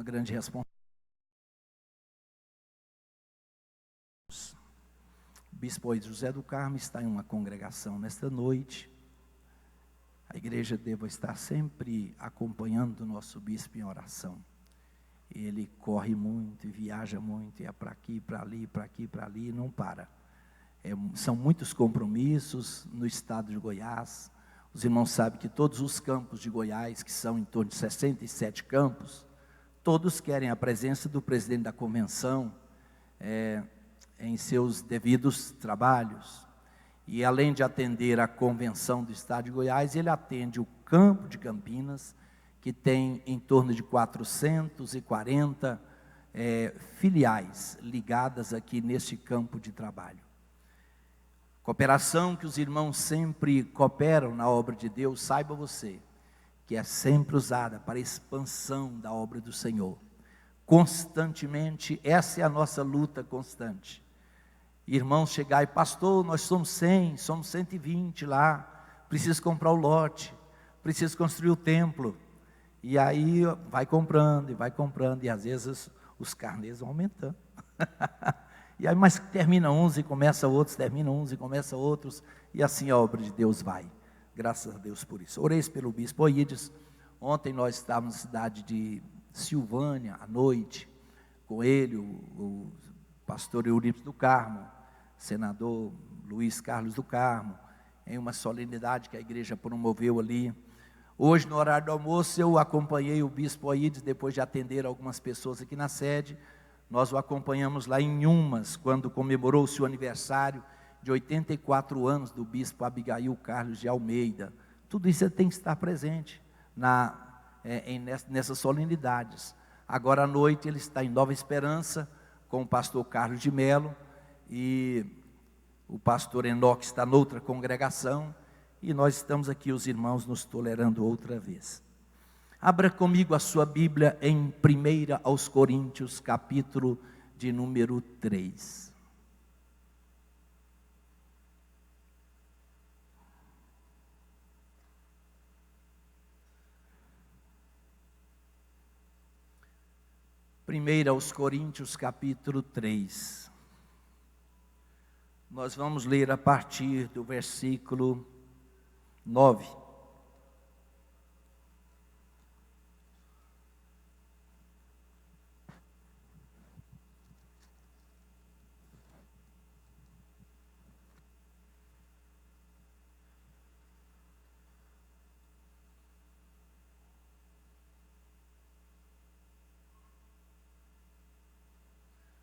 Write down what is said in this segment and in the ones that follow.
uma grande responsabilidade. O bispo José do Carmo está em uma congregação nesta noite. A igreja deva estar sempre acompanhando o nosso bispo em oração. Ele corre muito e viaja muito, e é para aqui, para ali, para aqui, para ali, e não para. São muitos compromissos no estado de Goiás. Os irmãos sabem que todos os campos de Goiás, que são em torno de 67 campos, todos querem a presença do presidente da convenção em seus devidos trabalhos. E além de atender a convenção do estado de Goiás, ele atende o campo de Campinas, que tem em torno de 440 filiais ligadas aqui neste campo de trabalho. Cooperação que os irmãos sempre cooperam na obra de Deus, saiba você, que é sempre usada para a expansão da obra do Senhor. Constantemente, essa é a nossa luta constante. Irmãos chegar e, pastor, nós somos 100, somos 120 lá, preciso comprar o lote, preciso construir o templo. E aí vai comprando, e às vezes os carnês vão aumentando. E aí, mas termina uns e começa outros, termina uns e começa outros, e assim a obra de Deus vai. Graças a Deus por isso. Orei pelo bispo Oídes. Ontem nós estávamos na cidade de Silvânia, à noite, com ele, o pastor Eurípides do Carmo, senador Luiz Carlos do Carmo, em uma solenidade que a igreja promoveu ali. Hoje, no horário do almoço, eu acompanhei o bispo Oídes, depois de atender algumas pessoas aqui na sede. Nós o acompanhamos lá em Humas, quando comemorou-se o aniversário de 84 anos do bispo Abigail Carlos de Almeida. Tudo isso tem que estar presente nessas solenidades. Agora à noite ele está em Nova Esperança com o pastor Carlos de Melo, e o pastor Enoque está noutra congregação, e nós estamos aqui, os irmãos, nos tolerando outra vez. Abra comigo a sua Bíblia em 1 aos Coríntios, capítulo de número 3. Primeira aos Coríntios, capítulo 3. Nós vamos ler a partir do versículo 9.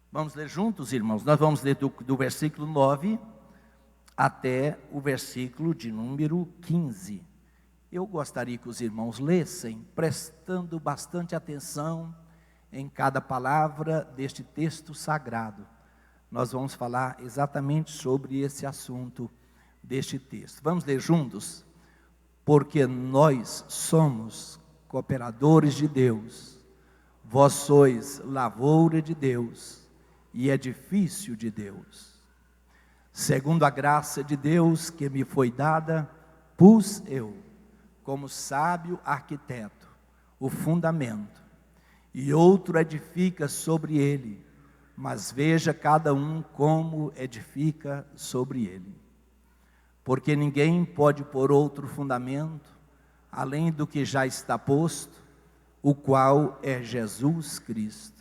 Vamos ler juntos, irmãos? Nós vamos ler do versículo 9 até o versículo de número 15. Eu gostaria que os irmãos lessem, prestando bastante atenção em cada palavra deste texto sagrado. Nós vamos falar exatamente sobre esse assunto deste texto. Vamos ler juntos? Porque nós somos cooperadores de Deus, vós sois lavoura de Deus e edifício de Deus. Segundo a graça de Deus que me foi dada, pus eu, como sábio arquiteto, o fundamento, e outro edifica sobre ele, mas veja cada um como edifica sobre ele. Porque ninguém pode pôr outro fundamento, além do que já está posto, o qual é Jesus Cristo.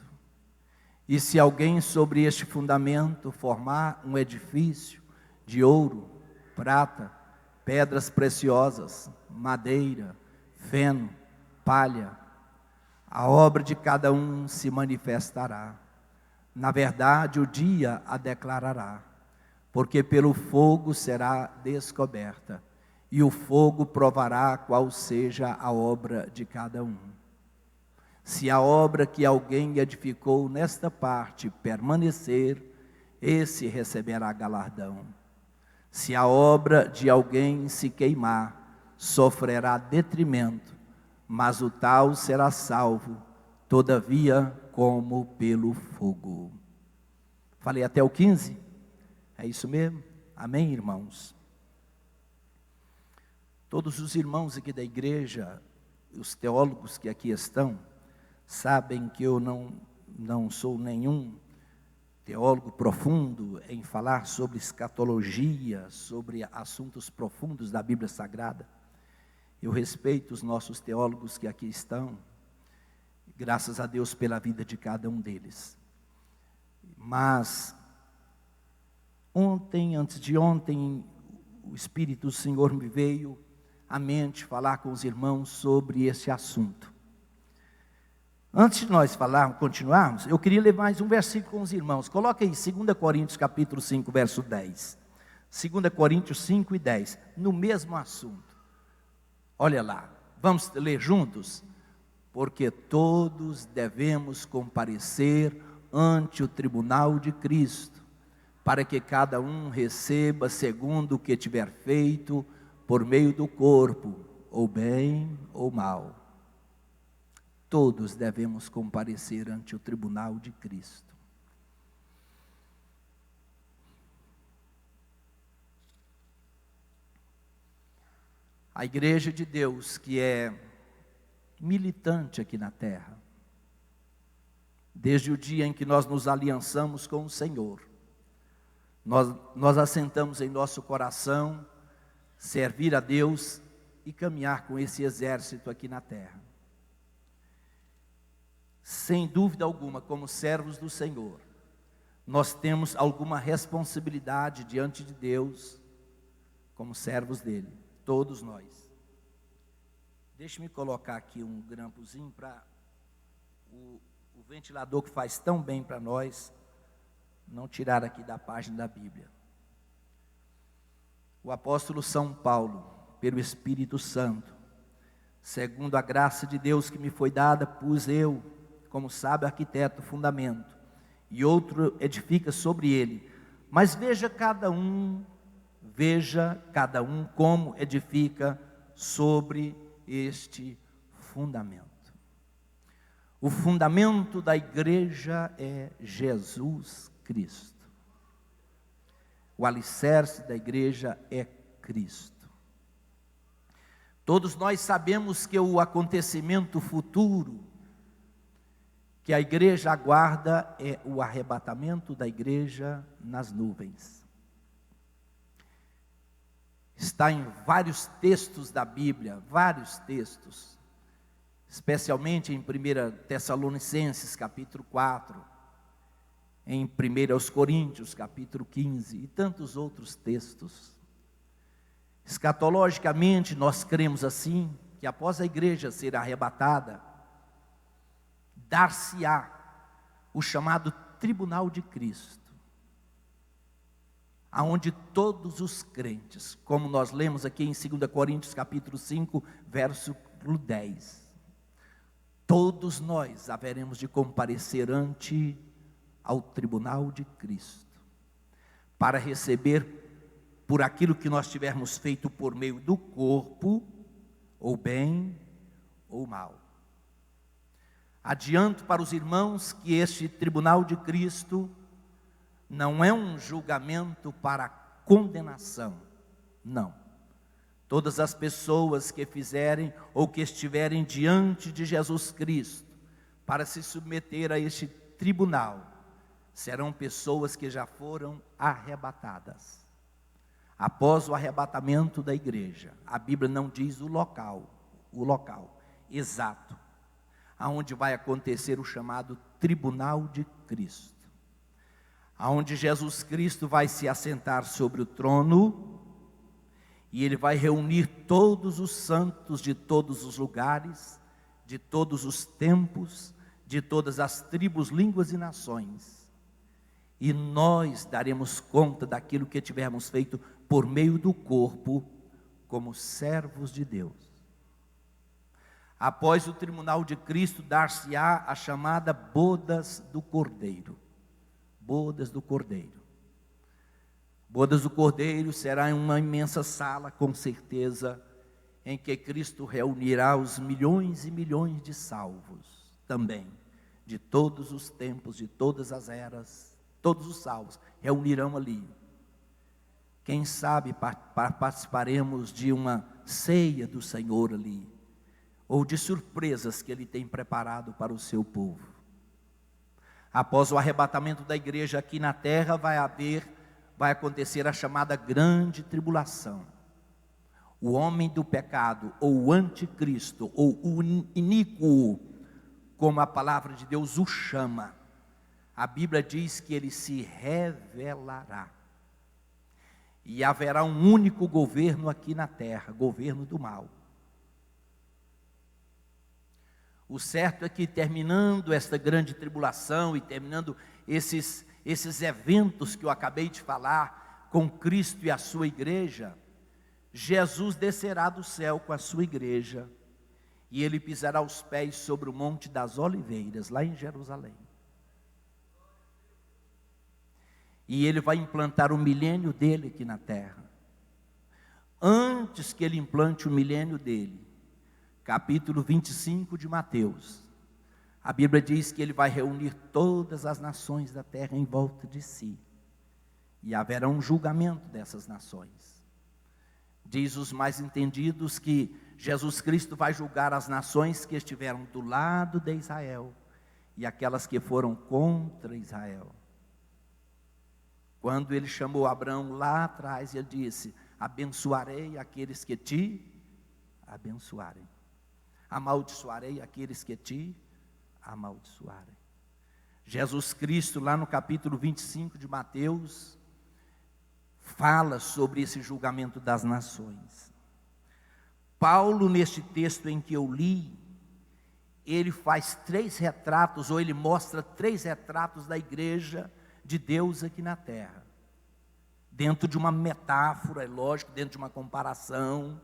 E se alguém sobre este fundamento formar um edifício de ouro, prata, pedras preciosas, madeira, feno, palha, a obra de cada um se manifestará. Na verdade, o dia a declarará, porque pelo fogo será descoberta, e o fogo provará qual seja a obra de cada um. Se a obra que alguém edificou nesta parte permanecer, esse receberá galardão. Se a obra de alguém se queimar, sofrerá detrimento, mas o tal será salvo, todavia como pelo fogo. Falei até o 15? É isso mesmo? Amém, irmãos? Todos os irmãos aqui da igreja, os teólogos que aqui estão, sabem que eu não sou nenhum teólogo profundo em falar sobre escatologia, sobre assuntos profundos da Bíblia Sagrada. Eu respeito os nossos teólogos que aqui estão, graças a Deus pela vida de cada um deles. Mas antes de ontem, o Espírito do Senhor me veio à mente falar com os irmãos sobre esse assunto. Antes de nós continuarmos, eu queria ler mais um versículo com os irmãos. Coloca aí 2 Coríntios capítulo 5, verso 10. 2 Coríntios 5 e 10, no mesmo assunto. Olha lá, vamos ler juntos? Porque todos devemos comparecer ante o tribunal de Cristo, para que cada um receba segundo o que tiver feito por meio do corpo, ou bem ou mal. Todos devemos comparecer ante o tribunal de Cristo. A igreja de Deus, que é militante aqui na terra, desde o dia em que nós nos aliançamos com o Senhor, nós assentamos em nosso coração servir a Deus e caminhar com esse exército aqui na terra. Sem dúvida alguma, como servos do Senhor, nós temos alguma responsabilidade diante de Deus, como servos dele, todos nós. Deixe-me colocar aqui um grampozinho para o ventilador que faz tão bem para nós, não tirar aqui da página da Bíblia. O apóstolo São Paulo, pelo Espírito Santo, segundo a graça de Deus que me foi dada, pus eu, como sábio arquiteto, o fundamento, e outro edifica sobre ele. Mas veja cada um como edifica sobre este fundamento. O fundamento da igreja é Jesus Cristo. O alicerce da igreja é Cristo. Todos nós sabemos que o acontecimento futuro que a igreja aguarda é o arrebatamento da igreja nas nuvens. Está em vários textos da Bíblia, vários textos, especialmente em 1 Tessalonicenses capítulo 4, em 1 Coríntios capítulo 15 e tantos outros textos. Escatologicamente nós cremos assim, que após a igreja ser arrebatada, dar-se-á o chamado tribunal de Cristo, aonde todos os crentes, como nós lemos aqui em 2 Coríntios capítulo 5, verso 10, todos nós haveremos de comparecer ante ao tribunal de Cristo, para receber por aquilo que nós tivermos feito por meio do corpo, ou bem ou mal. Adianto para os irmãos que este tribunal de Cristo não é um julgamento para condenação, não. Todas as pessoas que fizerem ou que estiverem diante de Jesus Cristo para se submeter a este tribunal, serão pessoas que já foram arrebatadas. Após o arrebatamento da igreja, a Bíblia não diz o local exato, aonde vai acontecer o chamado tribunal de Cristo, aonde Jesus Cristo vai se assentar sobre o trono, e Ele vai reunir todos os santos de todos os lugares, de todos os tempos, de todas as tribos, línguas e nações, e nós daremos conta daquilo que tivermos feito por meio do corpo, como servos de Deus. Após o tribunal de Cristo, dar-se-á a chamada bodas do Cordeiro. Bodas do Cordeiro. Bodas do Cordeiro será em uma imensa sala, com certeza, em que Cristo reunirá os milhões e milhões de salvos, também, de todos os tempos, de todas as eras, todos os salvos reunirão ali. Quem sabe participaremos de uma ceia do Senhor ali, ou de surpresas que Ele tem preparado para o seu povo. Após o arrebatamento da igreja aqui na terra, vai acontecer a chamada grande tribulação. O homem do pecado, ou o anticristo, ou o iníquo, como a palavra de Deus o chama, a Bíblia diz que ele se revelará. E haverá um único governo aqui na terra, governo do mal. O certo é que, terminando esta grande tribulação e terminando esses eventos que eu acabei de falar, com Cristo e a sua igreja, Jesus descerá do céu com a sua igreja, e Ele pisará os pés sobre o Monte das Oliveiras, lá em Jerusalém. E Ele vai implantar o milênio dele aqui na terra. Antes que Ele implante o milênio dele, capítulo 25 de Mateus, a Bíblia diz que Ele vai reunir todas as nações da terra em volta de si, e haverá um julgamento dessas nações. Diz os mais entendidos que Jesus Cristo vai julgar as nações que estiveram do lado de Israel e aquelas que foram contra Israel. Quando Ele chamou Abraão lá atrás, Ele disse: abençoarei aqueles que te abençoarem, amaldiçoarei aqueles que te amaldiçoarem. Jesus Cristo, lá no capítulo 25 de Mateus, fala sobre esse julgamento das nações. Paulo, neste texto em que eu li, ele faz 3 retratos, ou ele mostra 3 retratos da igreja de Deus aqui na terra, dentro de uma metáfora, é lógico, dentro de uma comparação.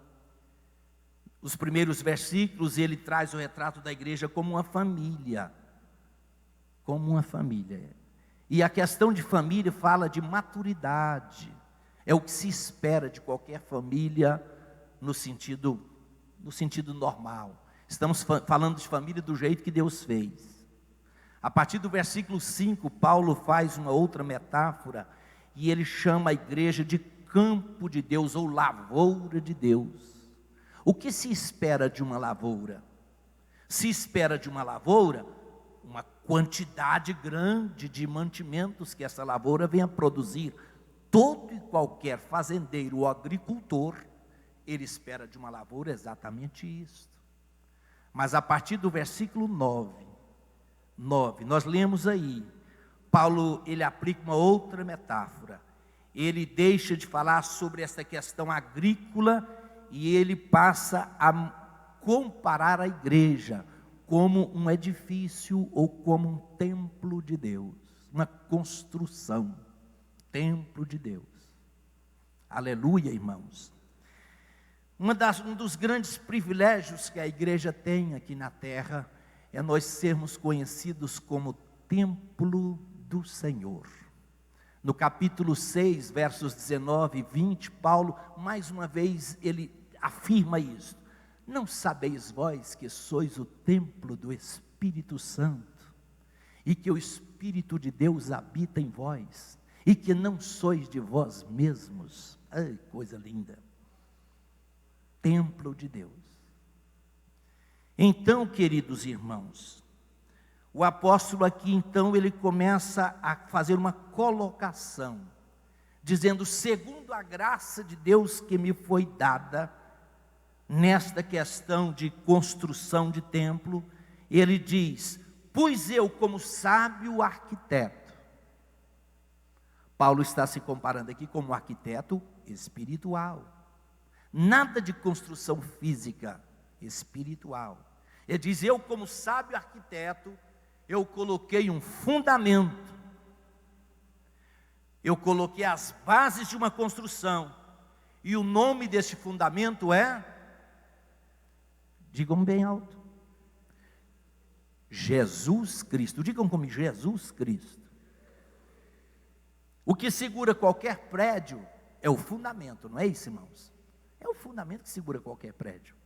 Os primeiros versículos, ele traz o retrato da igreja como uma família. Como uma família. E a questão de família fala de maturidade. É o que se espera de qualquer família no sentido normal. Estamos falando de família do jeito que Deus fez. A partir do versículo 5, Paulo faz uma outra metáfora, e ele chama a igreja de campo de Deus, ou lavoura de Deus. O que se espera de uma lavoura? Se espera de uma lavoura uma quantidade grande de mantimentos que essa lavoura venha produzir. Todo e qualquer fazendeiro ou agricultor, ele espera de uma lavoura exatamente isso. Mas a partir do versículo 9, nós lemos aí, Paulo, ele aplica uma outra metáfora. Ele deixa de falar sobre essa questão agrícola e ele passa a comparar a igreja como um edifício ou como um templo de Deus, uma construção, templo de Deus. Aleluia, irmãos. Um dos grandes privilégios que a igreja tem aqui na terra é nós sermos conhecidos como templo do Senhor. No capítulo 6, versos 19 e 20, Paulo, mais uma vez, ele afirma isso. Não sabeis vós que sois o templo do Espírito Santo, e que o Espírito de Deus habita em vós, e que não sois de vós mesmos? Ai, coisa linda! Templo de Deus. Então, queridos irmãos, o apóstolo aqui, então, ele começa a fazer uma colocação, dizendo: segundo a graça de Deus que me foi dada, nesta questão de construção de templo, ele diz: pois eu, como sábio arquiteto. Paulo está se comparando aqui como arquiteto espiritual. Nada de construção física, espiritual. Ele diz: eu, como sábio arquiteto, eu coloquei um fundamento, eu coloquei as bases de uma construção, e o nome desse fundamento é, digam bem alto, Jesus Cristo. Digam comigo, Jesus Cristo. O que segura qualquer prédio é o fundamento, não é isso, irmãos? É o fundamento que segura qualquer prédio.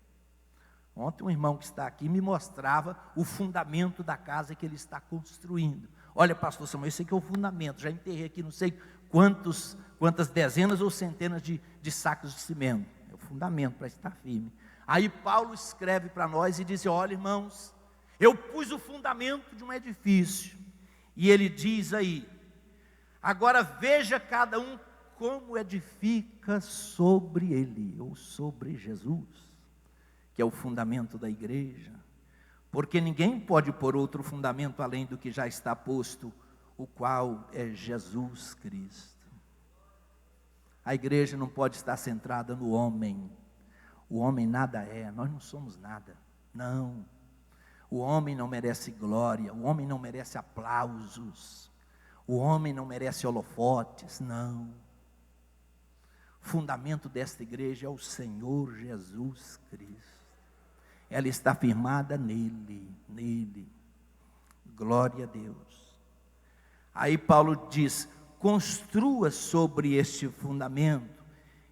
Ontem um irmão que está aqui me mostrava o fundamento da casa que ele está construindo. Olha, pastor Samuel, esse aqui é o fundamento. Já enterrei aqui não sei quantas dezenas ou centenas de sacos de cimento. É o fundamento para estar firme. Aí Paulo escreve para nós e diz: olha, irmãos, eu pus o fundamento de um edifício. E ele diz aí: agora veja cada um como edifica sobre ele, ou sobre Jesus, que é o fundamento da igreja. Porque ninguém pode pôr outro fundamento além do que já está posto, o qual é Jesus Cristo. A igreja não pode estar centrada no homem. O homem nada é, nós não somos nada, não. O homem não merece glória, o homem não merece aplausos, o homem não merece holofotes, não. O fundamento desta igreja é o Senhor Jesus Cristo. Ela está firmada nele. Glória a Deus. Aí Paulo diz: construa sobre este fundamento.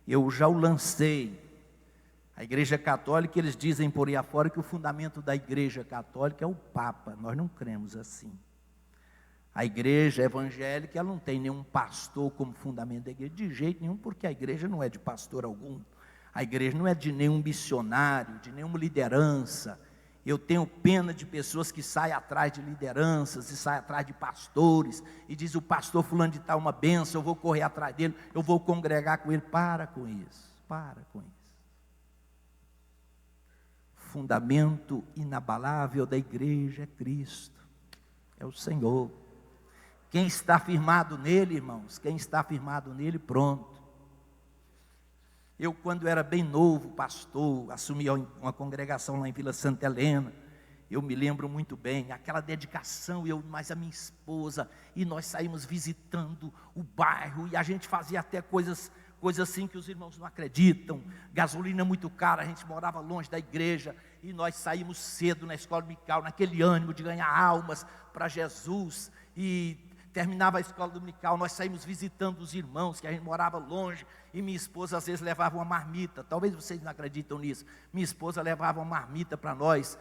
Eu já o lancei. A igreja católica, eles dizem por aí afora que o fundamento da igreja católica é o Papa. Nós não cremos assim. A igreja evangélica, ela não tem nenhum pastor como fundamento da igreja, de jeito nenhum, porque a igreja não é de pastor algum. A igreja não é de nenhum missionário, de nenhuma liderança. Eu tenho pena de pessoas que saem atrás de lideranças, e saem atrás de pastores, e diz: o pastor fulano de tal uma bênção, eu vou correr atrás dele, eu vou congregar com ele. Para com isso, para com isso. Fundamento inabalável da igreja é Cristo, é o Senhor. Quem está firmado nele, irmãos, quem está firmado nele, pronto. Eu, quando era bem novo, pastor, assumi uma congregação lá em Vila Santa Helena. Eu me lembro muito bem, aquela dedicação, eu mais a minha esposa, e nós saímos visitando o bairro, e a gente fazia até coisas assim que os irmãos não acreditam. Gasolina muito cara, a gente morava longe da igreja, e nós saímos cedo na escola dominical, naquele ânimo de ganhar almas para Jesus, e terminava a escola dominical, nós saímos visitando os irmãos, que a gente morava longe, e minha esposa às vezes levava uma marmita. Talvez vocês não acreditam nisso. Minha esposa levava uma marmita para nós,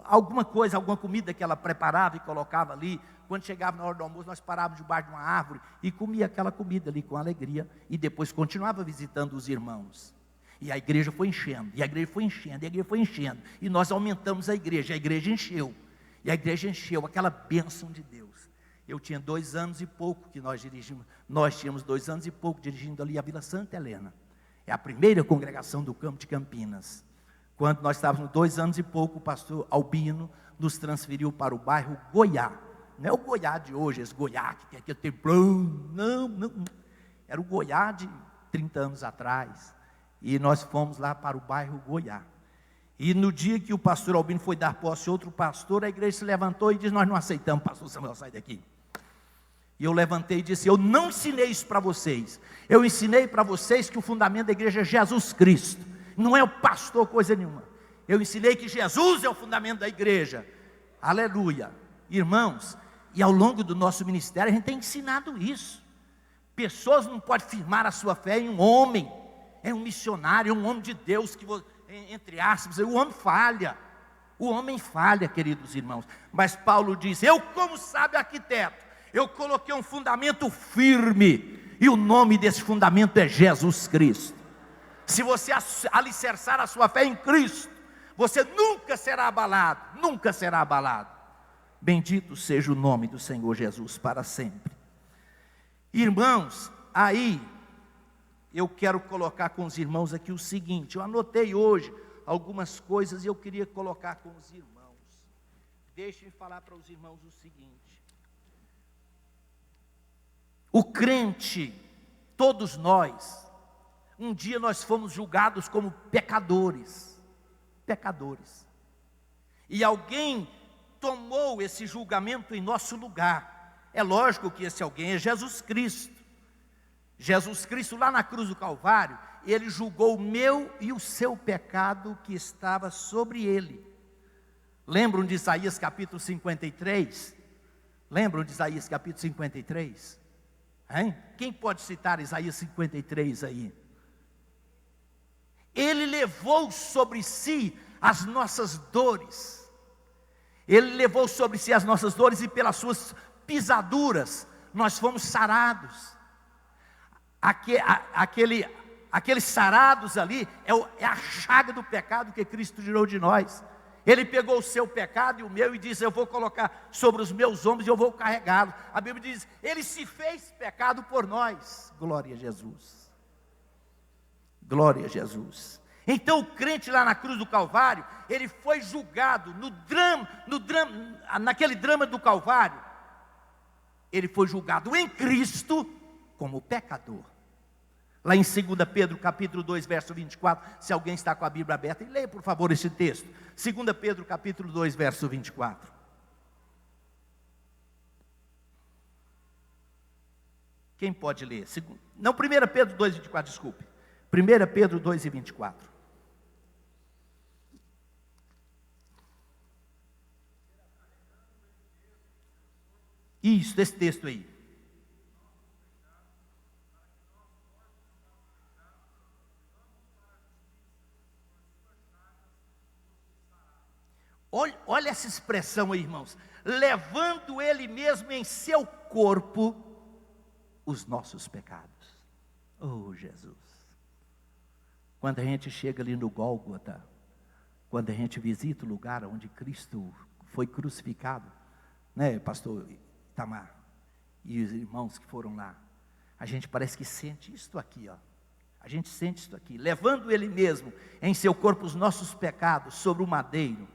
alguma coisa, alguma comida que ela preparava e colocava ali. Quando chegava na hora do almoço, nós parávamos debaixo de uma árvore e comia aquela comida ali com alegria, e depois continuava visitando os irmãos. E a igreja foi enchendo, e a igreja foi enchendo, e a igreja foi enchendo, e nós aumentamos a igreja encheu. E a igreja encheu, aquela bênção de Deus. Eu tinha 2 anos e pouco que nós dirigimos. Nós tínhamos 2 anos e pouco dirigindo ali a Vila Santa Helena. É a primeira congregação do campo de Campinas. Quando nós estávamos 2 anos e pouco, o pastor Albino nos transferiu para o bairro Goiá. Não é o Goiá de hoje, esse Goiá que tem aquele templão. Não. Era o Goiá de 30 anos atrás. E nós fomos lá para o bairro Goiá. E no dia que o pastor Albino foi dar posse a outro pastor, a igreja se levantou e disse: nós não aceitamos, pastor Samuel, sai daqui. E eu levantei e disse: eu não ensinei isso para vocês. Eu ensinei para vocês que o fundamento da igreja é Jesus Cristo. Não é o pastor coisa nenhuma. Eu ensinei que Jesus é o fundamento da igreja. Aleluia. Irmãos, e ao longo do nosso ministério a gente tem ensinado isso. Pessoas não podem firmar a sua fé em um homem, em um missionário, em um homem de Deus que entre aspas, o homem falha, queridos irmãos, mas Paulo diz: eu, como sábio arquiteto, eu coloquei um fundamento firme, e o nome desse fundamento é Jesus Cristo. Se você alicerçar a sua fé em Cristo, você nunca será abalado, nunca será abalado. Bendito seja o nome do Senhor Jesus para sempre. Irmãos, aí eu quero colocar com os irmãos aqui o seguinte: eu anotei hoje algumas coisas e eu queria colocar com os irmãos. Deixem-me falar para os irmãos o seguinte: o crente, todos nós, um dia nós fomos julgados como pecadores, e alguém tomou esse julgamento em nosso lugar. É lógico que esse alguém é Jesus Cristo. Jesus Cristo, lá na cruz do Calvário, ele julgou o meu e o seu pecado que estava sobre ele. Lembram de Isaías capítulo 53? Lembram de Isaías capítulo 53? Hein? Quem pode citar Isaías 53 aí? Ele levou sobre si as nossas dores. Ele levou sobre si as nossas dores, e pelas suas pisaduras nós fomos sarados. aqueles sarados ali, é a chaga do pecado que Cristo tirou de nós. Ele pegou o seu pecado e o meu e disse: eu vou colocar sobre os meus ombros e eu vou carregá-lo. A Bíblia diz: ele se fez pecado por nós. Glória a Jesus. Glória a Jesus. Então o crente lá na cruz do Calvário, ele foi julgado naquele drama do Calvário. Ele foi julgado em Cristo como pecador. Lá em 2 Pedro capítulo 2, verso 24, se alguém está com a Bíblia aberta, leia por favor esse texto. 2 Pedro capítulo 2, verso 24. Quem pode ler? Não, 1 Pedro 2, 24, desculpe. 1 Pedro 2 e 24. Isso, esse texto aí. Olha essa expressão aí, irmãos. Levando Ele mesmo em seu corpo os nossos pecados. Oh, Jesus. Quando a gente chega ali no Gólgota, quando a gente visita o lugar onde Cristo foi crucificado, né, pastor Itamar e os irmãos que foram lá, a gente parece que sente isto aqui, ó. A gente sente isto aqui. Levando Ele mesmo em seu corpo os nossos pecados sobre o madeiro,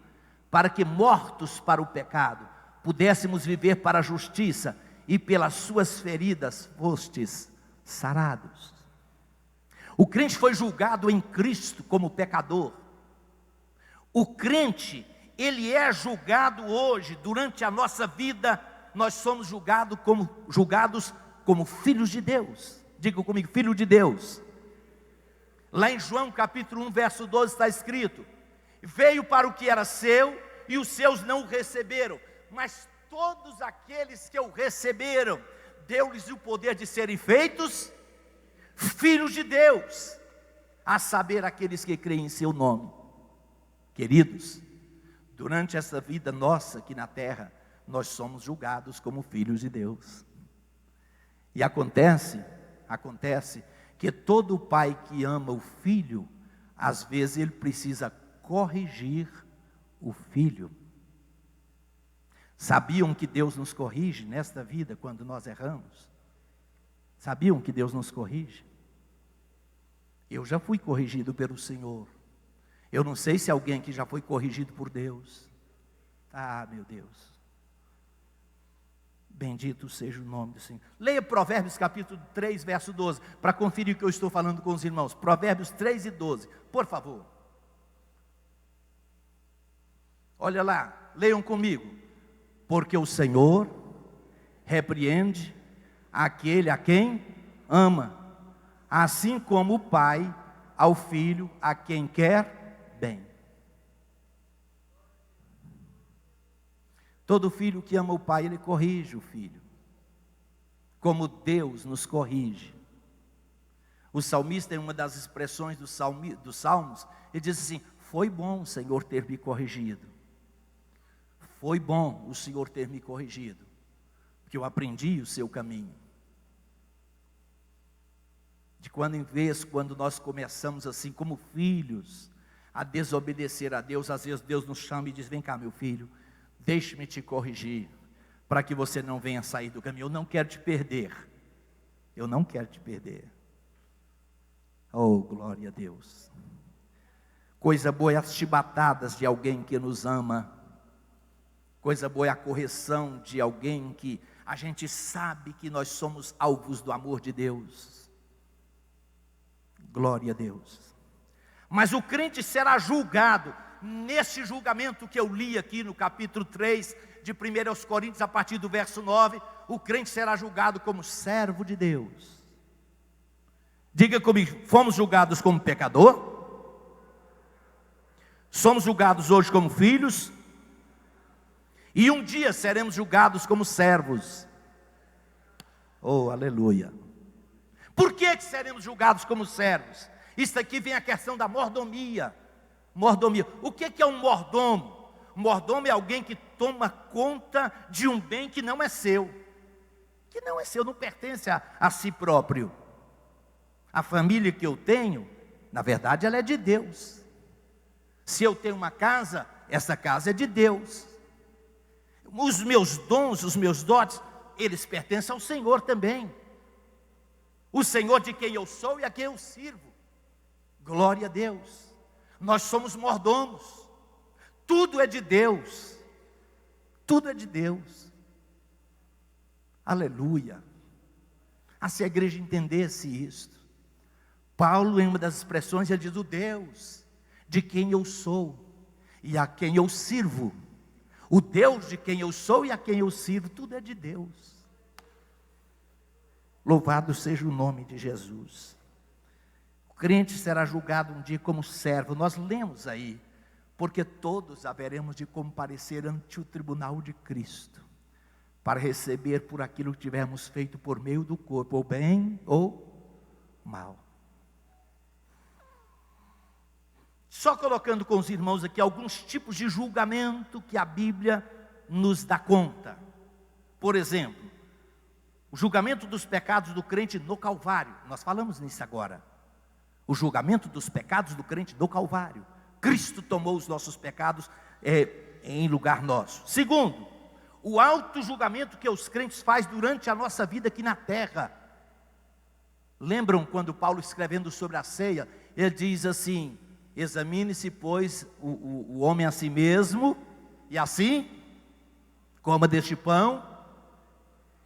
para que, mortos para o pecado, pudéssemos viver para a justiça, e pelas suas feridas fostes sarados. O crente foi julgado em Cristo como pecador. O crente, ele é julgado hoje, durante a nossa vida, nós somos julgados como filhos de Deus. Diga comigo, filho de Deus. Lá em João capítulo 1, verso 12 está escrito: veio para o que era seu, e os seus não o receberam, mas todos aqueles que o receberam, deu-lhes o poder de serem feitos filhos de Deus, a saber, aqueles que creem em seu nome. Queridos, durante essa vida nossa aqui na terra, nós somos julgados como filhos de Deus. E acontece que todo pai que ama o filho, às vezes ele precisa corrigir o filho. Sabiam que Deus nos corrige nesta vida quando nós erramos? Sabiam que Deus nos corrige? Eu já fui corrigido pelo Senhor. Eu não sei se alguém aqui já foi corrigido por Deus. Ah, meu Deus. Bendito seja o nome do Senhor. Leia Provérbios capítulo 3, verso 12, para conferir o que eu estou falando com os irmãos. Provérbios 3 e 12, por favor. Olha lá, leiam comigo. Porque o Senhor repreende aquele a quem ama, assim como o pai ao filho a quem quer bem. Todo filho que ama o pai, ele corrige o filho, como Deus nos corrige. O salmista, em uma das expressões dos salmos, ele diz assim: foi bom, Senhor, ter me corrigido. Foi bom o Senhor ter me corrigido, porque eu aprendi o seu caminho. De quando em vez, quando nós começamos assim como filhos, a desobedecer a Deus, às vezes Deus nos chama e diz: vem cá, meu filho, deixe-me te corrigir, para que você não venha sair do caminho. Eu não quero te perder. Eu não quero te perder. Oh, glória a Deus. Coisa boa é as chibatadas de alguém que nos ama. Coisa boa é a correção de alguém que a gente sabe que nós somos alvos do amor de Deus. Glória a Deus. Mas o crente será julgado. Nesse julgamento que eu li aqui no capítulo 3 de 1 Coríntios, a partir do verso 9, o crente será julgado como servo de Deus. Diga comigo, fomos julgados como pecador? Somos julgados hoje como filhos? E um dia seremos julgados como servos. Oh, aleluia. Por que seremos julgados como servos? Isso aqui vem a questão da mordomia. Mordomia. O que é um mordomo? Mordomo é alguém que toma conta de um bem que não é seu. Que não é seu, não pertence a si próprio. A família que eu tenho, na verdade, ela é de Deus. Se eu tenho uma casa, essa casa é de Deus. Os meus dons, os meus dotes, eles pertencem ao Senhor também. O Senhor de quem eu sou e a quem eu sirvo. Glória a Deus. Nós somos mordomos. Tudo é de Deus. Tudo é de Deus. Aleluia. Se a igreja entendesse isto. Paulo, em uma das expressões, ele diz: o Deus de quem eu sou e a quem eu sirvo. O Deus de quem eu sou e a quem eu sirvo, tudo é de Deus. Louvado seja o nome de Jesus. O crente será julgado um dia como servo. Nós lemos aí, porque todos haveremos de comparecer ante o tribunal de Cristo, para receber por aquilo que tivermos feito por meio do corpo, ou bem ou mal. Só colocando com os irmãos aqui alguns tipos de julgamento que a Bíblia nos dá conta. Por exemplo, o julgamento dos pecados do crente no Calvário. Nós falamos nisso agora. O julgamento dos pecados do crente no Calvário. Cristo tomou os nossos pecados em lugar nosso. Segundo, o auto-julgamento que os crentes fazem durante a nossa vida aqui na terra. Lembram quando Paulo, escrevendo sobre a ceia, ele diz assim: examine-se, pois, o homem a si mesmo, e assim, coma deste pão.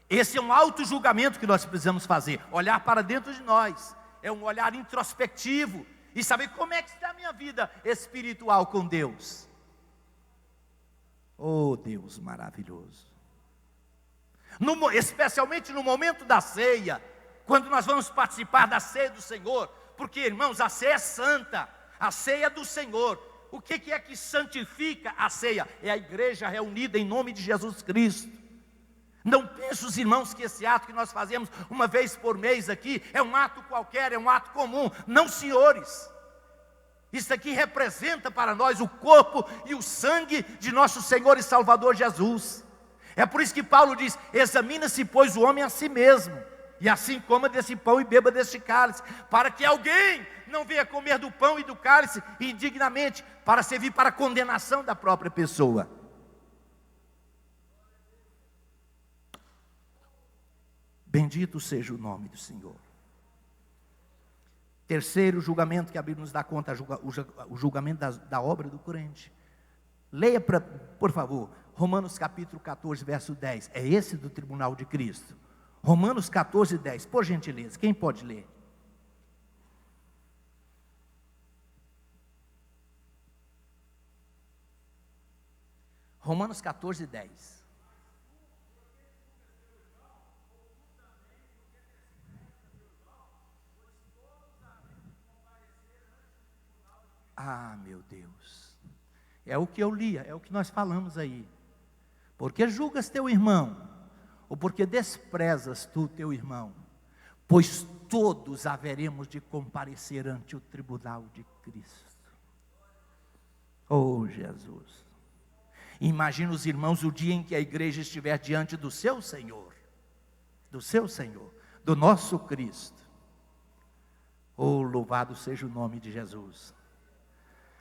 Esse é um auto-julgamento que nós precisamos fazer, olhar para dentro de nós, é um olhar introspectivo, e saber como é que está a minha vida espiritual com Deus. Oh, Deus maravilhoso. Especialmente no momento da ceia, quando nós vamos participar da ceia do Senhor, porque, irmãos, a ceia é santa, a ceia é do Senhor. O que é que santifica a ceia? É a igreja reunida em nome de Jesus Cristo. Não pense os irmãos que esse ato que nós fazemos uma vez por mês aqui é um ato qualquer, é um ato comum. Não, senhores. Isso aqui representa para nós o corpo e o sangue de nosso Senhor e Salvador Jesus. É por isso que Paulo diz: examina-se, pois, o homem a si mesmo, e assim coma desse pão e beba deste cálice, para que alguém não venha comer do pão e do cálice indignamente, para servir para a condenação da própria pessoa. Bendito seja o nome do Senhor. Terceiro julgamento que a Bíblia nos dá conta, o julgamento da obra do crente. Leia, por favor, Romanos capítulo 14, verso 10. É esse do tribunal de Cristo. Romanos 14, 10. Por gentileza, quem pode ler? Romanos 14, 10. Ah, meu Deus, é o que eu li, é o que nós falamos aí. Porque julgas teu irmão, ou porque desprezas tu teu irmão? Pois todos haveremos de comparecer ante o tribunal de Cristo. Oh, Jesus. Imagina os irmãos o dia em que a igreja estiver diante do seu Senhor, do nosso Cristo. Oh, louvado seja o nome de Jesus.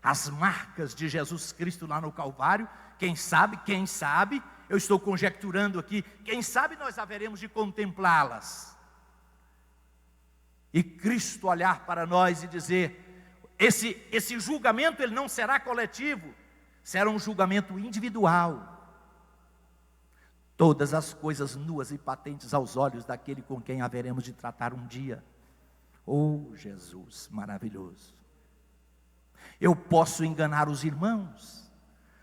As marcas de Jesus Cristo lá no Calvário, quem sabe, eu estou conjecturando aqui, quem sabe nós haveremos de contemplá-las. E Cristo olhar para nós e dizer, esse julgamento ele não será coletivo, será um julgamento individual. Todas as coisas nuas e patentes aos olhos daquele com quem haveremos de tratar um dia. Oh, Jesus maravilhoso. Eu posso enganar os irmãos,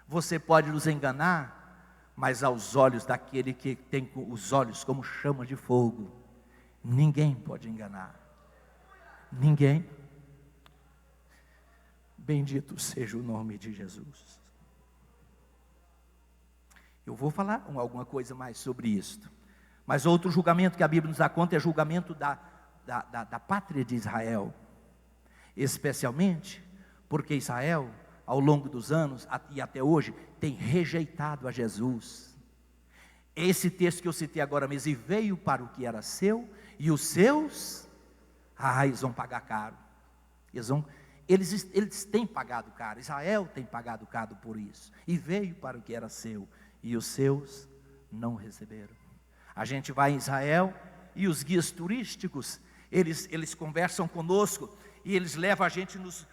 você pode nos enganar, mas aos olhos daquele que tem os olhos como chama de fogo, ninguém pode enganar. Ninguém. Bendito seja o nome de Jesus. Eu vou falar alguma coisa mais sobre isto. Mas outro julgamento que a Bíblia nos dá conta é o julgamento da pátria de Israel. Especialmente porque Israel, ao longo dos anos e até hoje, tem rejeitado a Jesus. Esse texto que eu citei agora mesmo, e veio para o que era seu, e os seus eles vão pagar caro. Eles têm pagado caro. Israel tem pagado caro por isso. E veio para o que era seu, e os seus não receberam. A gente vai em Israel e os guias turísticos, eles conversam conosco e eles levam a gente nos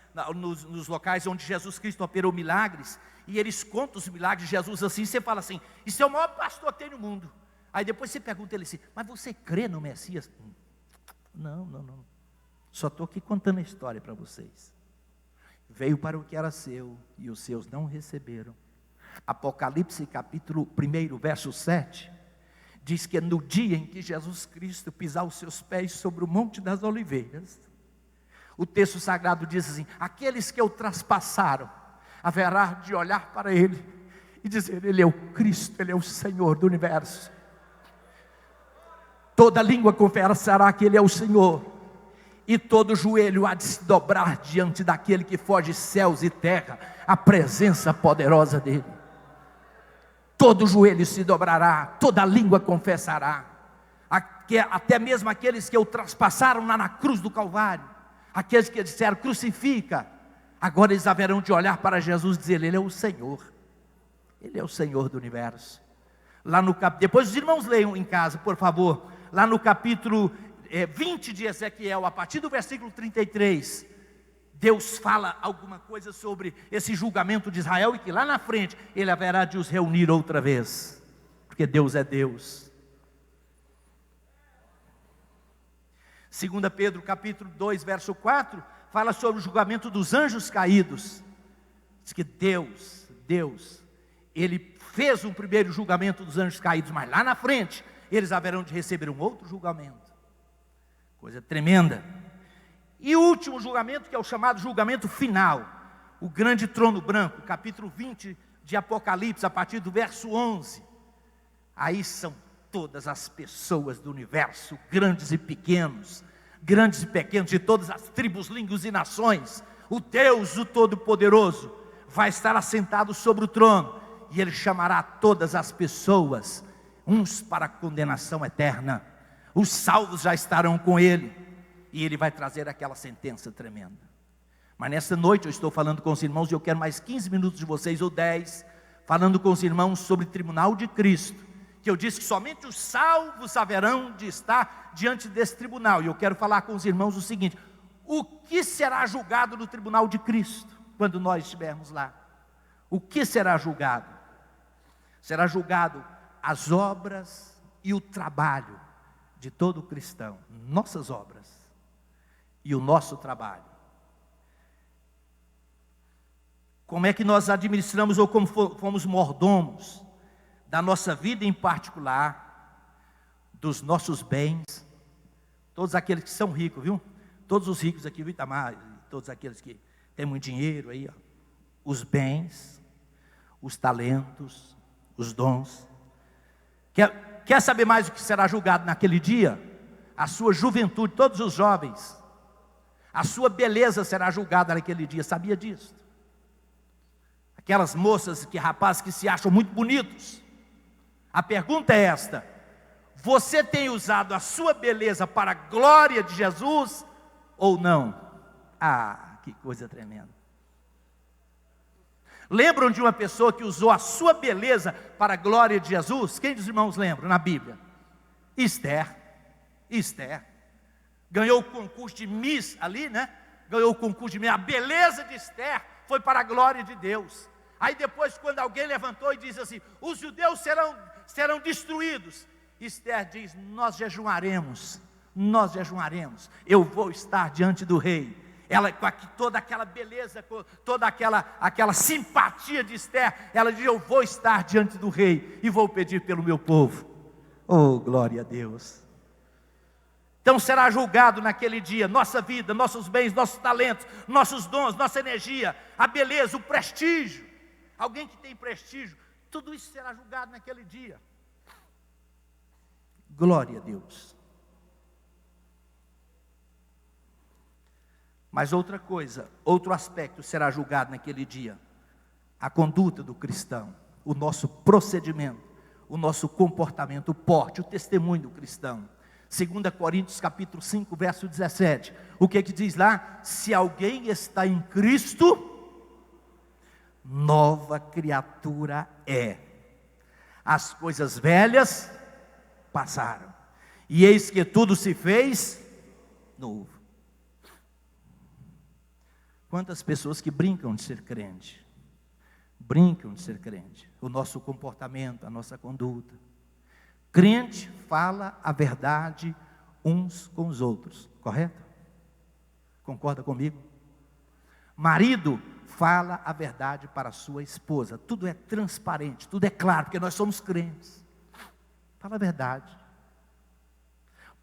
locais onde Jesus Cristo operou milagres, e eles contam os milagres de Jesus assim. Você fala assim: isso é o maior pastor que tem no mundo. Aí depois você pergunta ele assim: mas você crê no Messias? Não. Só estou aqui contando a história para vocês. Veio para o que era seu, e os seus não receberam. Apocalipse capítulo 1, verso 7, diz que no dia em que Jesus Cristo pisar os seus pés sobre o Monte das Oliveiras, o texto sagrado diz assim: aqueles que o traspassaram, haverá de olhar para ele e dizer: ele é o Cristo, ele é o Senhor do universo. Toda língua confessará que ele é o Senhor, e todo joelho há de se dobrar diante daquele que foge céus e terra, a presença poderosa dele. Todo joelho se dobrará, toda língua confessará, até mesmo aqueles que o traspassaram lá na cruz do Calvário, aqueles que disseram: crucifica, agora eles haverão de olhar para Jesus e dizer: ele é o Senhor, ele é o Senhor do universo. Depois os irmãos leiam em casa, por favor, lá no capítulo 20 de Ezequiel, a partir do versículo 33, Deus fala alguma coisa sobre esse julgamento de Israel, e que lá na frente ele haverá de os reunir outra vez, porque Deus é Deus. 2 Pedro capítulo 2, verso 4, fala sobre o julgamento dos anjos caídos. Diz que Deus, ele fez um primeiro julgamento dos anjos caídos, mas lá na frente eles haverão de receber um outro julgamento. Coisa tremenda. E o último julgamento, que é o chamado julgamento final, o grande trono branco, capítulo 20 de Apocalipse, a partir do verso 11. Aí são todas as pessoas do universo, grandes e pequenos, de todas as tribos, línguas e nações. O Deus, o Todo-Poderoso, vai estar assentado sobre o trono, e ele chamará todas as pessoas, uns para a condenação eterna. Os salvos já estarão com ele, e ele vai trazer aquela sentença tremenda. Mas nessa noite eu estou falando com os irmãos, e eu quero mais 15 minutos de vocês, ou 10, falando com os irmãos sobre o tribunal de Cristo, que eu disse que somente os salvos haverão de estar diante desse tribunal. E eu quero falar com os irmãos o seguinte: o que será julgado no tribunal de Cristo, quando nós estivermos lá? O que será julgado? Será julgado as obras e o trabalho de todo cristão, nossas obras e o nosso trabalho. Como é que nós administramos, ou como fomos mordomos da nossa vida em particular, dos nossos bens. Todos aqueles que são ricos, viu? Todos os ricos aqui, viu, Itamar? Todos aqueles que têm muito dinheiro aí, ó. Os bens, os talentos, os dons. Quer saber mais o que será julgado naquele dia? A sua juventude, todos os jovens. A sua beleza será julgada naquele dia, sabia disso? Aquelas moças, rapazes que se acham muito bonitos. A pergunta é esta: você tem usado a sua beleza para a glória de Jesus ou não? Ah, que coisa tremenda. Lembram de uma pessoa que usou a sua beleza para a glória de Jesus? Quem dos irmãos lembra na Bíblia? Esther. Ganhou o concurso de Miss ali, né? Ganhou o concurso de Miss. A beleza de Esther foi para a glória de Deus. Aí depois, quando alguém levantou e disse assim: os judeus serão destruídos, Esther diz: nós jejuaremos, eu vou estar diante do rei. Ela, com toda aquela beleza, com toda aquela simpatia de Esther, ela diz: eu vou estar diante do rei e vou pedir pelo meu povo. Oh, glória a Deus. Então será julgado naquele dia nossa vida, nossos bens, nossos talentos, nossos dons, nossa energia, a beleza, o prestígio. Alguém que tem prestígio, tudo isso será julgado naquele dia. Glória a Deus. Mas outra coisa, outro aspecto será julgado naquele dia: a conduta do cristão, o nosso procedimento, o nosso comportamento, o porte, o testemunho do cristão. 2 Coríntios capítulo 5, verso 17. O que diz lá? Se alguém está em Cristo, nova criatura é. As coisas velhas passaram, e eis que tudo se fez novo. Quantas pessoas que brincam de ser crente, o nosso comportamento, a nossa conduta. Crente fala a verdade uns com os outros, correto? Concorda comigo? Marido fala a verdade para a sua esposa, tudo é transparente, tudo é claro, porque nós somos crentes. Fala a verdade.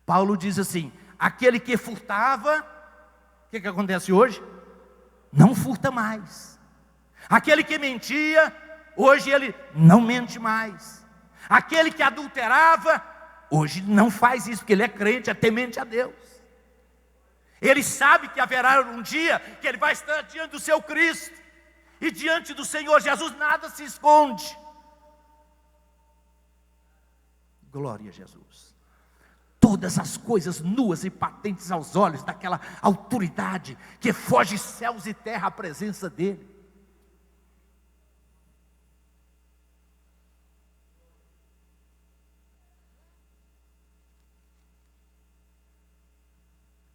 Paulo diz assim: aquele que furtava, o que acontece hoje? Não furta mais. Aquele que mentia, hoje ele não mente mais. Aquele que adulterava, hoje não faz isso, porque ele é crente, é temente a Deus. Ele sabe que haverá um dia que ele vai estar diante do seu Cristo, e diante do Senhor Jesus nada se esconde. Glória a Jesus. Todas as coisas nuas e patentes aos olhos daquela autoridade que foge céus e terra à presença dele.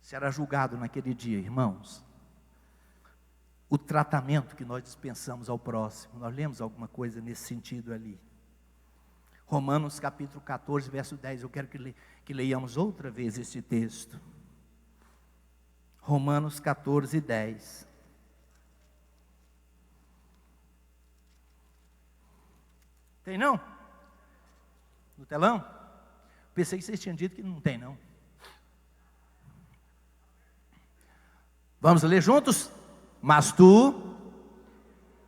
Será julgado naquele dia, irmãos, o tratamento que nós dispensamos ao próximo. Nós lemos alguma coisa nesse sentido ali. Romanos capítulo 14, verso 10. Eu quero que leiamos outra vez esse texto. Romanos 14, 10. Tem não? No telão? Pensei que vocês tinham dito que não tem não. Vamos ler juntos? Mas tu,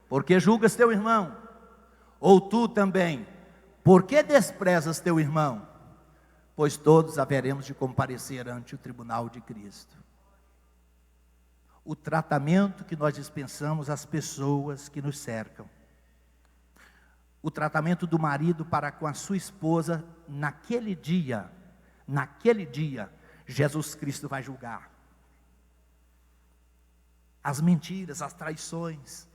porque julgas teu irmão? Ou tu também, por que desprezas teu irmão? Pois todos haveremos de comparecer ante o tribunal de Cristo. O tratamento que nós dispensamos às pessoas que nos cercam. O tratamento do marido para com a sua esposa, naquele dia, Jesus Cristo vai julgar. As mentiras, as traições,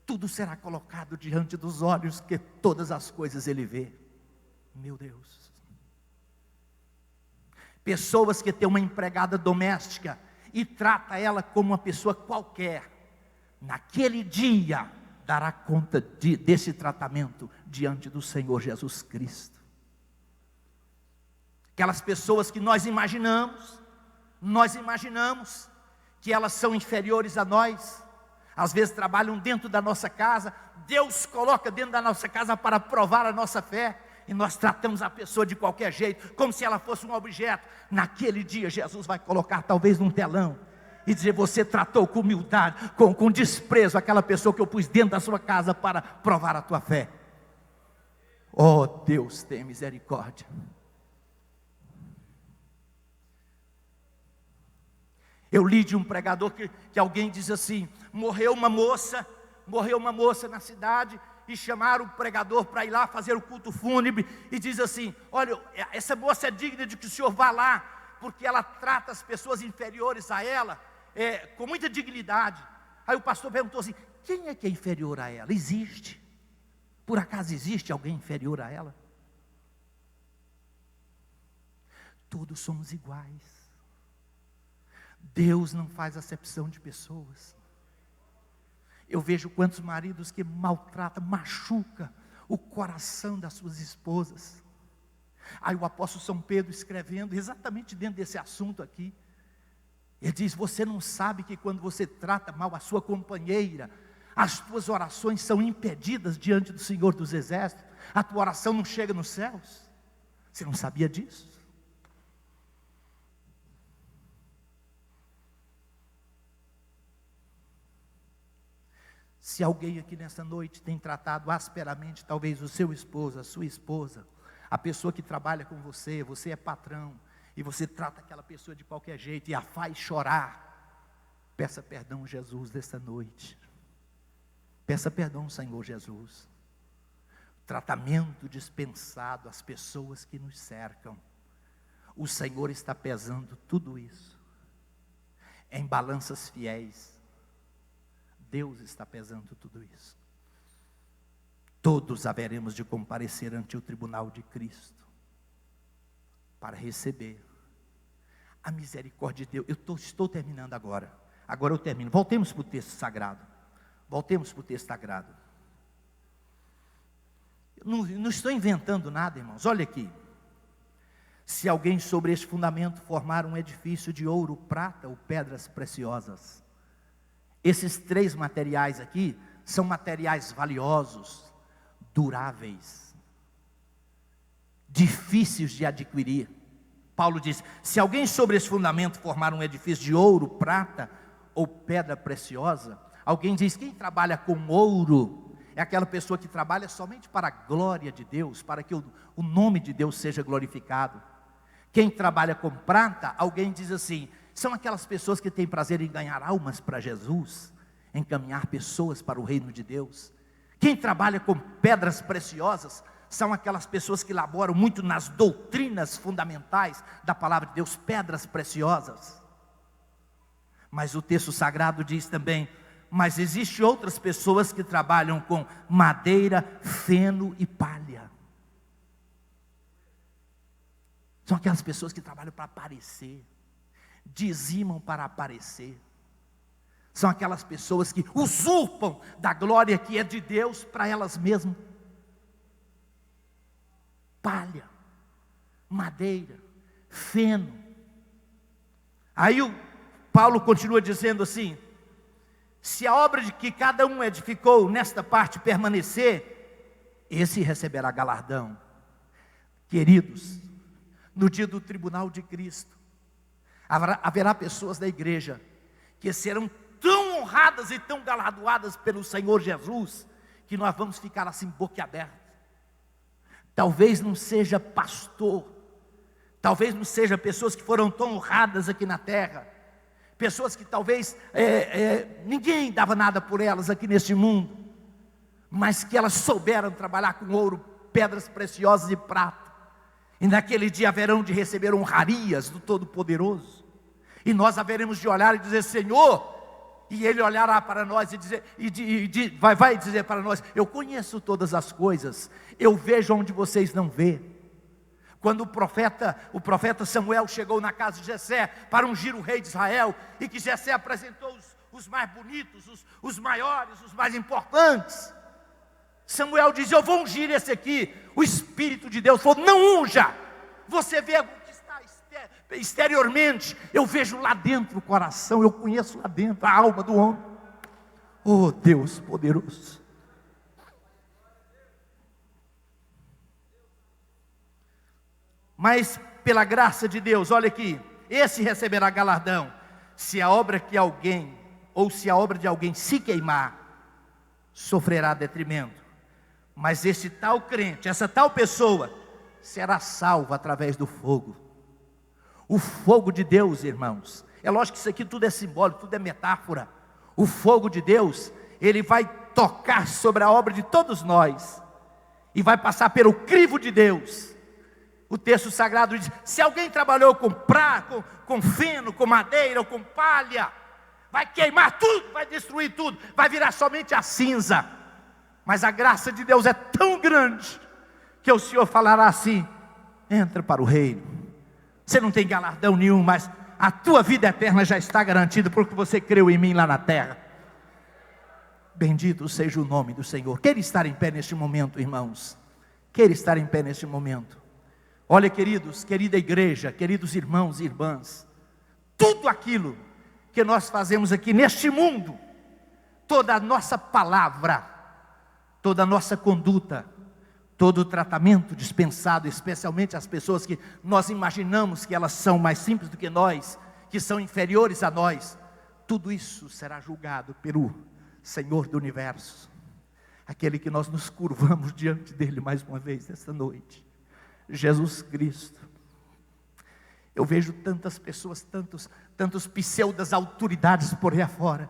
tudo será colocado diante dos olhos, que todas as coisas ele vê. Meu Deus. Pessoas que têm uma empregada doméstica e trata ela como uma pessoa qualquer, naquele dia dará conta desse tratamento diante do Senhor Jesus Cristo. Aquelas pessoas que nós imaginamos que elas são inferiores a nós, às vezes trabalham dentro da nossa casa, Deus coloca dentro da nossa casa para provar a nossa fé, e nós tratamos a pessoa de qualquer jeito, como se ela fosse um objeto. Naquele dia Jesus vai colocar talvez num telão, e dizer: você tratou com humildade, com desprezo, aquela pessoa que eu pus dentro da sua casa para provar a tua fé. Oh Deus, tem misericórdia. Eu li de um pregador que alguém diz assim: morreu uma moça na cidade, e chamaram o pregador para ir lá fazer o culto fúnebre, e diz assim: olha, essa moça é digna de que o senhor vá lá, porque ela trata as pessoas inferiores a ela com muita dignidade. Aí o pastor perguntou assim: quem é que é inferior a ela? Existe? Por acaso existe alguém inferior a ela? Todos somos iguais. Deus não faz acepção de pessoas. Eu vejo quantos maridos que maltratam, machucam o coração das suas esposas. Aí o apóstolo São Pedro, escrevendo exatamente dentro desse assunto aqui, ele diz: você não sabe que quando você trata mal a sua companheira, as tuas orações são impedidas diante do Senhor dos Exércitos? A tua oração não chega nos céus? Você não sabia disso? Se alguém aqui nessa noite tem tratado asperamente, talvez o seu esposo, a sua esposa, a pessoa que trabalha com você, você é patrão, e você trata aquela pessoa de qualquer jeito e a faz chorar, peça perdão, Jesus, dessa noite. Peça perdão, Senhor Jesus. Tratamento dispensado às pessoas que nos cercam. O Senhor está pesando tudo isso em balanças fiéis. Deus está pesando tudo isso. Todos haveremos de comparecer ante o tribunal de Cristo para receber a misericórdia de Deus. Eu estou terminando agora. Agora eu termino. Voltemos para o texto sagrado. Voltemos para o texto sagrado. Não estou inventando nada, irmãos. Olha aqui. Se alguém sobre este fundamento formar um edifício de ouro, prata ou pedras preciosas. Esses três materiais aqui são materiais valiosos, duráveis, difíceis de adquirir. Paulo diz, se alguém sobre esse fundamento formar um edifício de ouro, prata ou pedra preciosa, alguém diz, quem trabalha com ouro é aquela pessoa que trabalha somente para a glória de Deus, para que o nome de Deus seja glorificado. Quem trabalha com prata, alguém diz assim, são aquelas pessoas que têm prazer em ganhar almas para Jesus, encaminhar pessoas para o reino de Deus. Quem trabalha com pedras preciosas, são aquelas pessoas que laboram muito nas doutrinas fundamentais da palavra de Deus, pedras preciosas. Mas o texto sagrado diz também, mas existem outras pessoas que trabalham com madeira, feno e palha. São aquelas pessoas que trabalham para aparecer, dizimam para aparecer. São aquelas pessoas que usurpam da glória que é de Deus para elas mesmas. Palha, madeira, feno. Aí o Paulo continua dizendo assim, se a obra de que cada um edificou nesta parte permanecer, esse receberá galardão. Queridos, no dia do tribunal de Cristo, haverá pessoas da igreja que serão tão honradas e tão galardoadas pelo Senhor Jesus, que nós vamos ficar assim boquiabertos. Talvez não seja pastor, talvez não seja pessoas que foram tão honradas aqui na terra, pessoas que talvez ninguém dava nada por elas aqui neste mundo, mas que elas souberam trabalhar com ouro, pedras preciosas e prata, e naquele dia haverão de receber honrarias do Todo-Poderoso, e nós haveremos de olhar e dizer, Senhor, e Ele olhará para nós e dizer, vai dizer para nós, eu conheço todas as coisas, eu vejo onde vocês não vê. Quando o profeta Samuel chegou na casa de Jessé para ungir o rei de Israel, e que Jessé apresentou os mais bonitos, os maiores, os mais importantes, Samuel diz, eu vou ungir esse aqui. O Espírito de Deus falou, não unja, você vê o que está exteriormente, eu vejo lá dentro o coração, eu conheço lá dentro a alma do homem. Oh Deus poderoso. Mas pela graça de Deus, olha aqui, esse receberá galardão, se a obra de alguém se queimar, sofrerá detrimento. Mas esse tal crente, essa tal pessoa, será salva através do fogo. O fogo de Deus, irmãos, é lógico que isso aqui tudo é simbólico, tudo é metáfora. O fogo de Deus, ele vai tocar sobre a obra de todos nós, e vai passar pelo crivo de Deus. O texto sagrado diz, se alguém trabalhou com feno, com madeira ou com palha, vai queimar tudo, vai destruir tudo, vai virar somente a cinza. Mas a graça de Deus é tão grande, que o Senhor falará assim, entra para o reino. Você não tem galardão nenhum, mas a tua vida eterna já está garantida, porque você creu em mim lá na terra. Bendito seja o nome do Senhor. Quer estar em pé neste momento, irmãos? Quer estar em pé neste momento? Olha, queridos, querida igreja, queridos irmãos e irmãs, tudo aquilo que nós fazemos aqui neste mundo, toda a nossa palavra, toda a nossa conduta, todo o tratamento dispensado, especialmente às pessoas que nós imaginamos que elas são mais simples do que nós, que são inferiores a nós, tudo isso será julgado pelo Senhor do Universo, aquele que nós nos curvamos diante dele mais uma vez esta noite, Jesus Cristo. Eu vejo tantas pessoas, tantos pseudas autoridades por aí afora,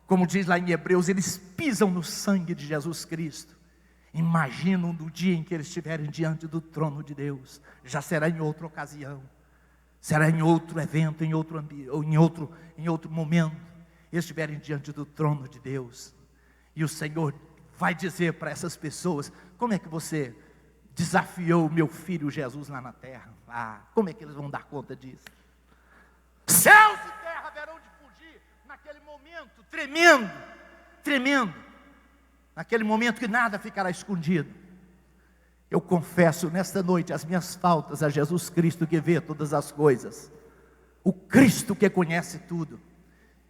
como diz lá em Hebreus, eles pisam no sangue de Jesus Cristo. Imaginam no dia em que eles estiverem diante do trono de Deus, já será em outra ocasião. será em outro evento, em outro ambiente, ou em outro momento, eles estiverem diante do trono de Deus, e o Senhor vai dizer para essas pessoas: como é que você desafiou o meu filho Jesus lá na terra? Como é que eles vão dar conta disso? Céus e terra haverão de fugir naquele momento tremendo, tremendo, naquele momento que nada ficará escondido. Eu confesso nesta noite as minhas faltas a Jesus Cristo, que vê todas as coisas, o Cristo que conhece tudo.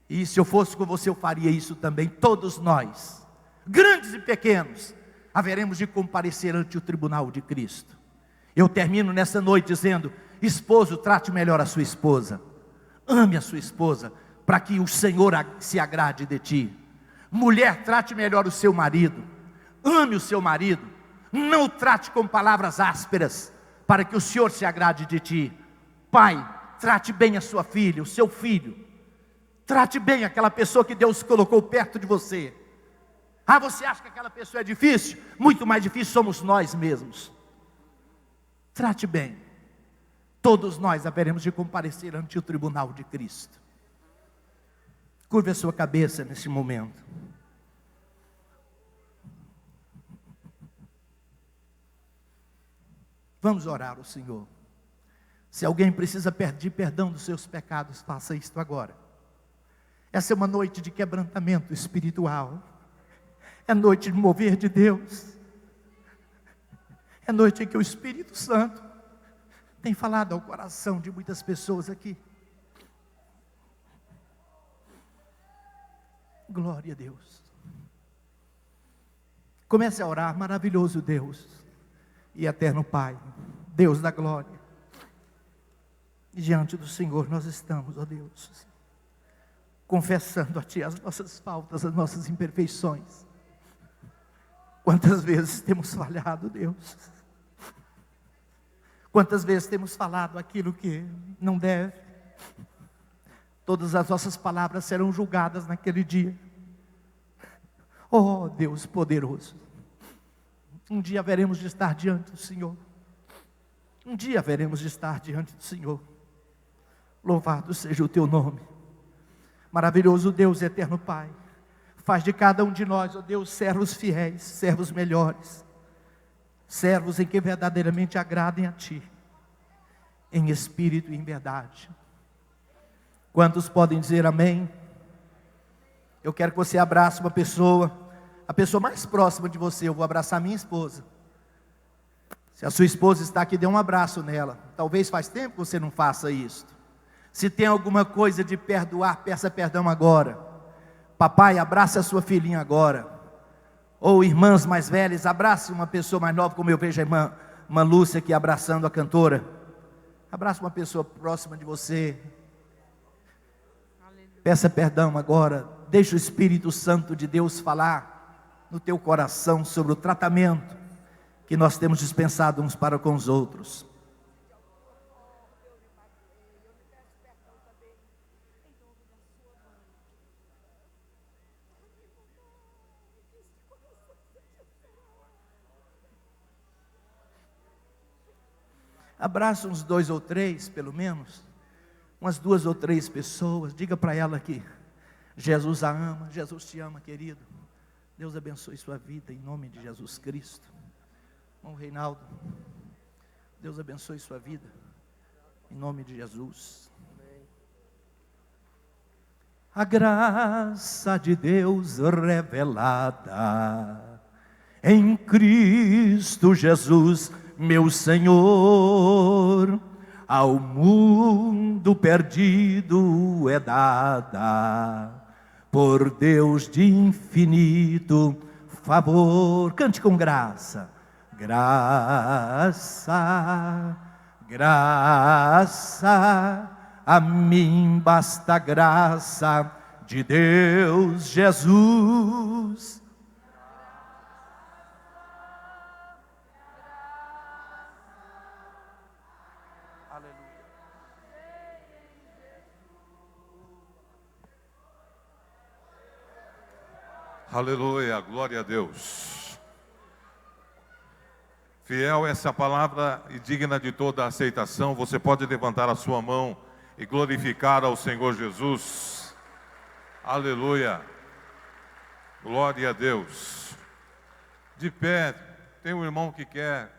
E se eu fosse com você, eu faria isso também. Todos nós, grandes e pequenos, haveremos de comparecer ante o tribunal de Cristo. Eu termino nesta noite dizendo: esposo, trate melhor a sua esposa, ame a sua esposa, para que o Senhor se agrade de ti. Mulher, trate melhor o seu marido, ame o seu marido, não o trate com palavras ásperas, para que o Senhor se agrade de ti. Pai, trate bem a sua filha, o seu filho, trate bem aquela pessoa que Deus colocou perto de você. Você acha que aquela pessoa é difícil? Muito mais difícil somos nós mesmos. Trate bem. Todos nós haveremos de comparecer ante o tribunal de Cristo. Curve a sua cabeça nesse momento. Vamos orar ao Senhor. Se alguém precisa pedir perdão dos seus pecados, faça isto agora. Essa é uma noite de quebrantamento espiritual. É noite de mover de Deus. É noite em que o Espírito Santo tem falado ao coração de muitas pessoas aqui. Glória a Deus. Comece a orar. Maravilhoso Deus e eterno Pai, Deus da glória, diante do Senhor nós estamos, ó Deus, confessando a Ti as nossas faltas, as nossas imperfeições. Quantas vezes temos falhado, Deus? Quantas vezes temos falado aquilo que não deve? Todas as nossas palavras serão julgadas naquele dia. Oh Deus poderoso, um dia haveremos de estar diante do Senhor. Um dia haveremos de estar diante do Senhor. Louvado seja o Teu nome. Maravilhoso Deus, eterno Pai, faz de cada um de nós, ó Deus, servos fiéis, servos melhores, servos em que verdadeiramente agradem a Ti, em espírito e em verdade. Quantos podem dizer amém? Eu quero que você abrace uma pessoa, a pessoa mais próxima de você. Eu vou abraçar minha esposa. Se a sua esposa está aqui, dê um abraço nela. Talvez faz tempo que você não faça isso. Se tem alguma coisa de perdoar, peça perdão agora. Papai, abrace a sua filhinha agora. Ou irmãs mais velhas, abrace uma pessoa mais nova, como eu vejo a irmã Lúcia aqui abraçando a cantora. Abrace uma pessoa próxima de você. Peça perdão agora. Deixa o Espírito Santo de Deus falar no teu coração sobre o tratamento que nós temos dispensado uns para com os outros. Abraça uns 2 ou 3, pelo menos, umas 2 ou 3 pessoas. Diga para ela que Jesus a ama. Jesus te ama, querido. Deus abençoe sua vida em nome de Jesus Cristo. Irmão Reinaldo, Deus abençoe sua vida em nome de Jesus. A graça de Deus revelada em Cristo Jesus, meu Senhor, ao mundo perdido é dada por Deus de infinito favor. Cante com graça. Graça, graça, a mim basta graça de Deus Jesus. Aleluia, glória a Deus. Fiel, essa palavra e digna de toda aceitação. Você pode levantar a sua mão e glorificar ao Senhor Jesus. Aleluia. Glória a Deus. De pé, tem um irmão que quer